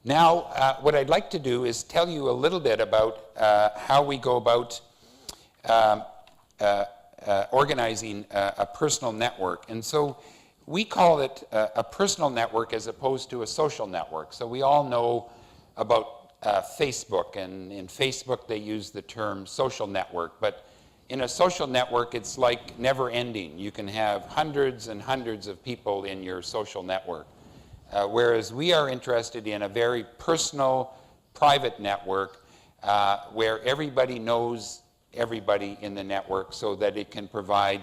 Now, what I'd like to do is tell you a little bit about how we go about organizing a personal network. And so we call it a personal network as opposed to a social network. So we all know about Facebook, and in Facebook they use the term social network, but in a social network it's like never ending. You can have hundreds and hundreds of people in your social network. Whereas we are interested in a very personal, private network where everybody knows everybody in the network so that it can provide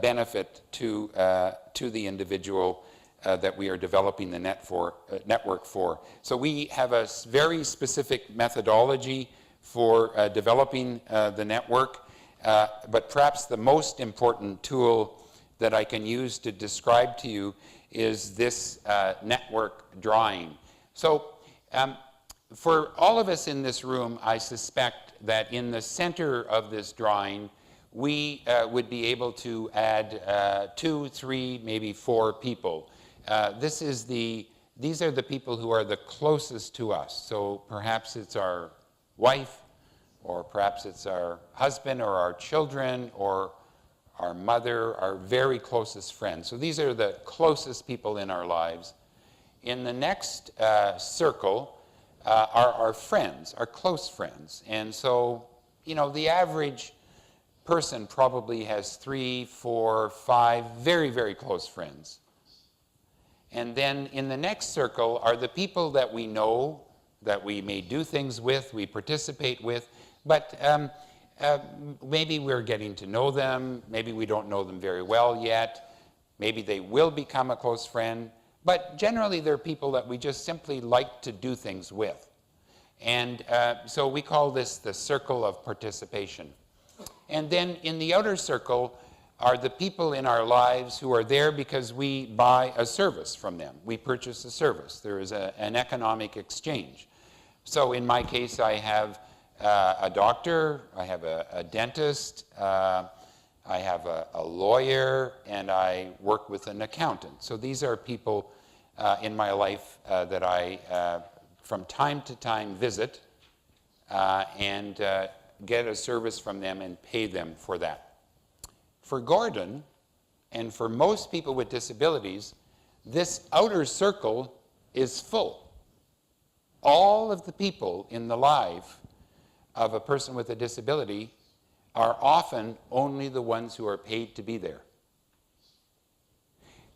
benefit to the individual that we are developing the network for. So we have a very specific methodology for developing the network, but perhaps the most important tool that I can use to describe to you is this network drawing. So for all of us in this room, I suspect that in the center of this drawing, we would be able to add 2, 3, maybe 4 people. These are the people who are the closest to us. So perhaps it's our wife, or perhaps it's our husband or our children or our mother, our very closest friends. So these are the closest people in our lives. In the next circle are our friends, our close friends. And so, you know, the average person probably has 3, 4, 5 very, very close friends. And then in the next circle are the people that we know, that we may do things with, we participate with, but maybe we're getting to know them, maybe we don't know them very well yet, maybe they will become a close friend, but generally they're people that we just simply like to do things with. And so we call this the circle of participation. And then in the outer circle are the people in our lives who are there because we buy a service from them. We purchase a service. There is an economic exchange. So in my case, I have a doctor, I have a dentist, I have a lawyer, and I work with an accountant. So these are people in my life that I, from time to time, visit and get a service from them and pay them for that. For Gordon, and for most people with disabilities, this outer circle is full. All of the people in the life of a person with a disability are often only the ones who are paid to be there.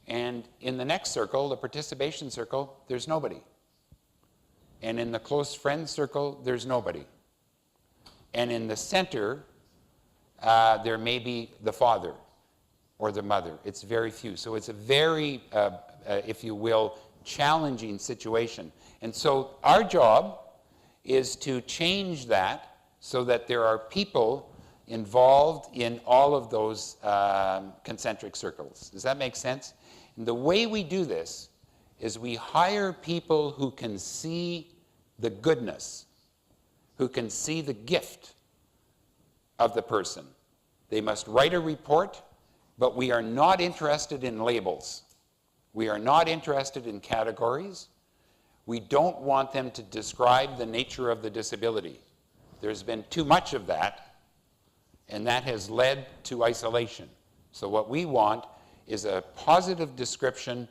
And in the next circle, the participation circle, there's nobody. And in the close friend circle, there's nobody. And in the center, there may be the father or the mother. It's very few. So it's a very, if you will, challenging situation. And so our job is to change that so that there are people involved in all of those concentric circles. Does that make sense? And the way we do this is we hire people who can see the goodness, who can see the gift of the person. They must write a report, but we are not interested in labels. We are not interested in categories. We don't want them to describe the nature of the disability. There's been too much of that, and that has led to isolation. So what we want is a positive description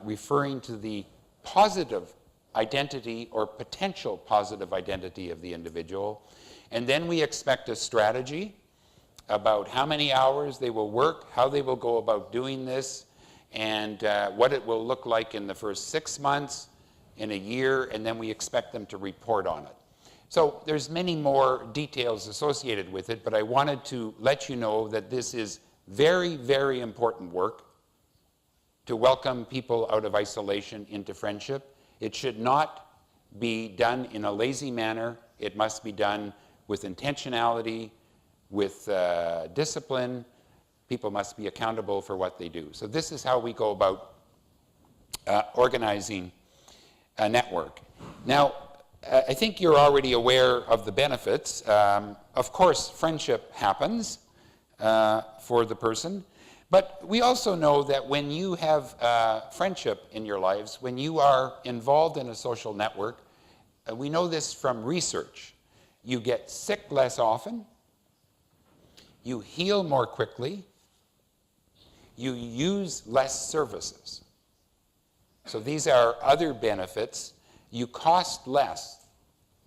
referring to the positive identity or potential positive identity of the individual. And then we expect a strategy about how many hours they will work, how they will go about doing this, and what it will look like in the first 6 months, in a year, and then we expect them to report on it. So there's many more details associated with it, but I wanted to let you know that this is very, very important work to welcome people out of isolation into friendship. It should not be done in a lazy manner. It must be done with intentionality, with discipline. People must be accountable for what they do. So this is how we go about organizing a network. Now, I think you're already aware of the benefits. Of course, friendship happens for the person, But we also know that when you have friendship in your lives, when you are involved in a social network, we know this from research. You get sick less often, you heal more quickly, you use less services. So these are other benefits. You cost less.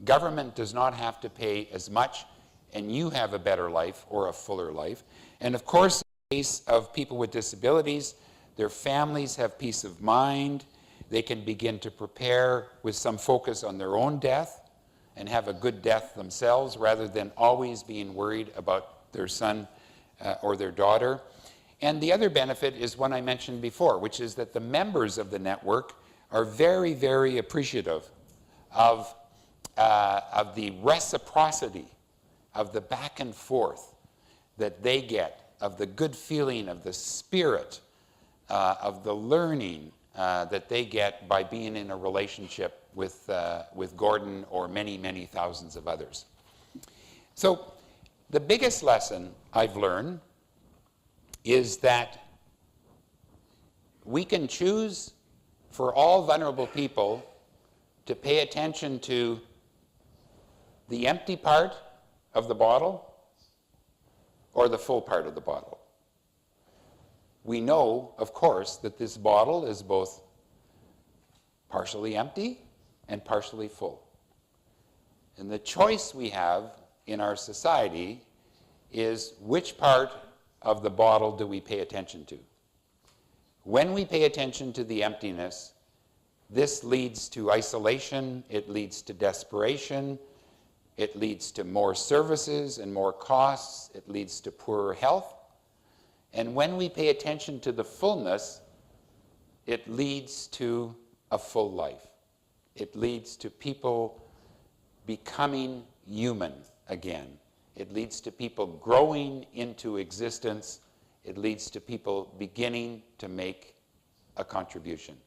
Government does not have to pay as much, and you have a better life or a fuller life. And of course, in the case of people with disabilities, their families have peace of mind. They can begin to prepare with some focus on their own death and have a good death themselves rather than always being worried about their son or their daughter. And the other benefit is one I mentioned before, which is that the members of the network are very, very appreciative of the reciprocity, of the back and forth that they get, of the good feeling, of the spirit, of the learning that they get by being in a relationship with Gordon or many, many thousands of others. So the biggest lesson I've learned is that we can choose for all vulnerable people to pay attention to the empty part of the bottle or the full part of the bottle. We know, of course, that this bottle is both partially empty and partially full. And the choice we have in our society is which part of the bottle do we pay attention to. When we pay attention to the emptiness, this leads to isolation, it leads to desperation, it leads to more services and more costs, it leads to poorer health. And when we pay attention to the fullness, it leads to a full life. It leads to people becoming human again. It leads to people growing into existence. It leads to people beginning to make a contribution.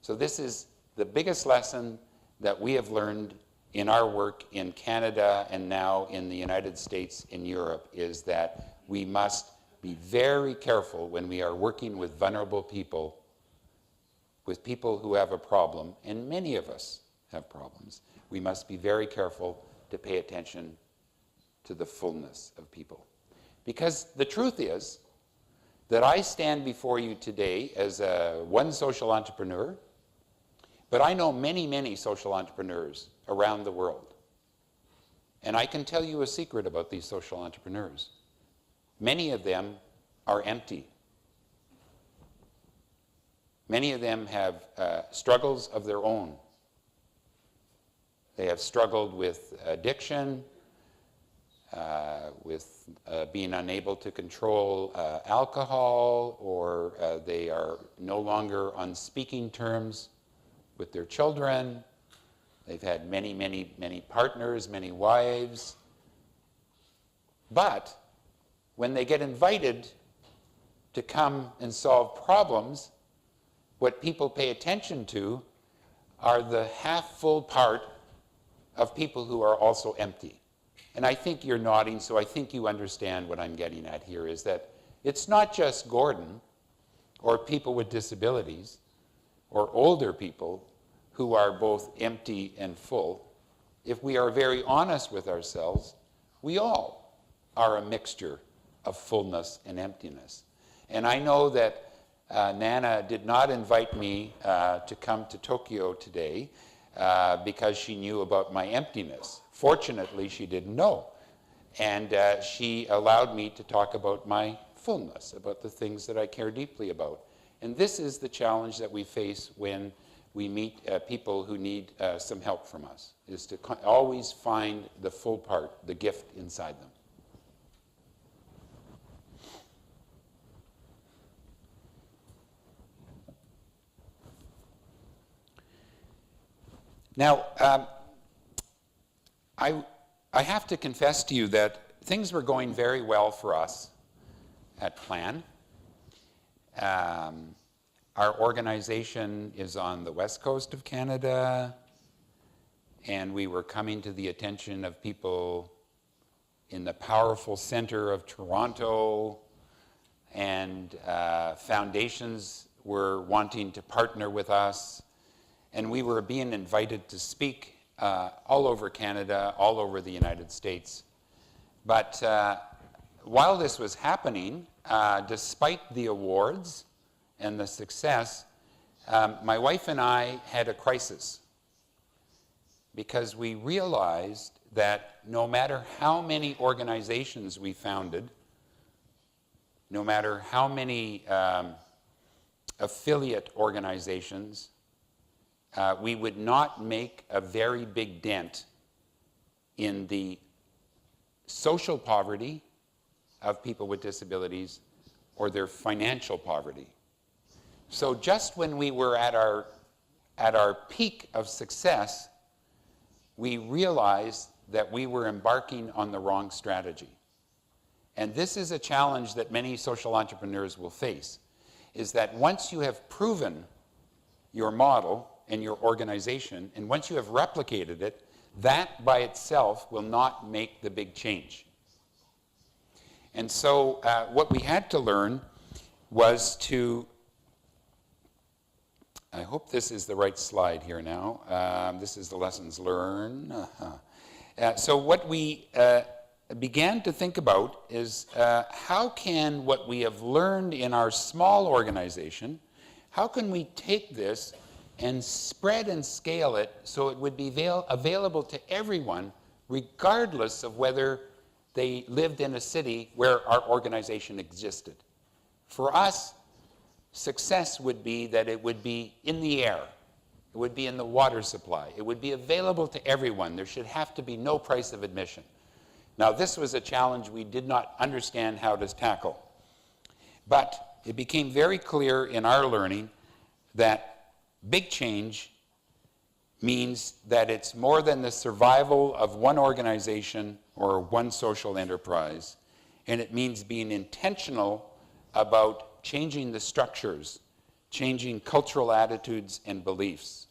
So this is the biggest lesson that we have learned in our work in Canada and now in the United States and Europe, is that we must be very careful when we are working with vulnerable people, with people who have a problem, and many of us have problems. We must be very careful to pay attention to the fullness of people. Because the truth is that I stand before you today as one social entrepreneur, but I know many, many social entrepreneurs around the world. And I can tell you a secret about these social entrepreneurs. Many of them are empty. Many of them have struggles of their own. They have struggled with addiction, with being unable to control alcohol, or they are no longer on speaking terms with their children. They've had many, many, many partners, many wives. But when they get invited to come and solve problems, what people pay attention to are the half-full part of people who are also empty. And I think you're nodding, so I think you understand what I'm getting at here, is that it's not just Gordon or people with disabilities or older people who are both empty and full. If we are very honest with ourselves, we all are a mixture of fullness and emptiness. And I know that Nana did not invite me to come to Tokyo today because she knew about my emptiness. Fortunately, she didn't know. And she allowed me to talk about my fullness, about the things that I care deeply about. And this is the challenge that we face when we meet people who need some help from us, is to always find the full part, the gift inside them. Now, I have to confess to you that things were going very well for us at Plan. Our organization is on the west coast of Canada, and we were coming to the attention of people in the powerful center of Toronto, and foundations were wanting to partner with us, and we were being invited to speak all over Canada, all over the United States. But while this was happening, despite the awards and the success, my wife and I had a crisis, because we realized that no matter how many organizations we founded, no matter how many affiliate organizations, we would not make a very big dent in the social poverty of people with disabilities or their financial poverty. So just when we were at our peak of success, we realized that we were embarking on the wrong strategy. And this is a challenge that many social entrepreneurs will face, is that once you have proven your model and your organization, and once you have replicated it, that by itself will not make the big change. And so what we had to learn was to, I hope this is the right slide here now. This is the lessons learned. So what we began to think about is how can what we have learned in our small organization, how can we take this and spread and scale it so it would be available to everyone, regardless of whether they lived in a city where our organization existed. For us, success would be that it would be in the air, it would be in the water supply, it would be available to everyone. There should have to be no price of admission. Now, this was a challenge we did not understand how to tackle. But it became very clear in our learning that big change means that it's more than the survival of one organization or one social enterprise, and it means being intentional about changing the structures, changing cultural attitudes and beliefs.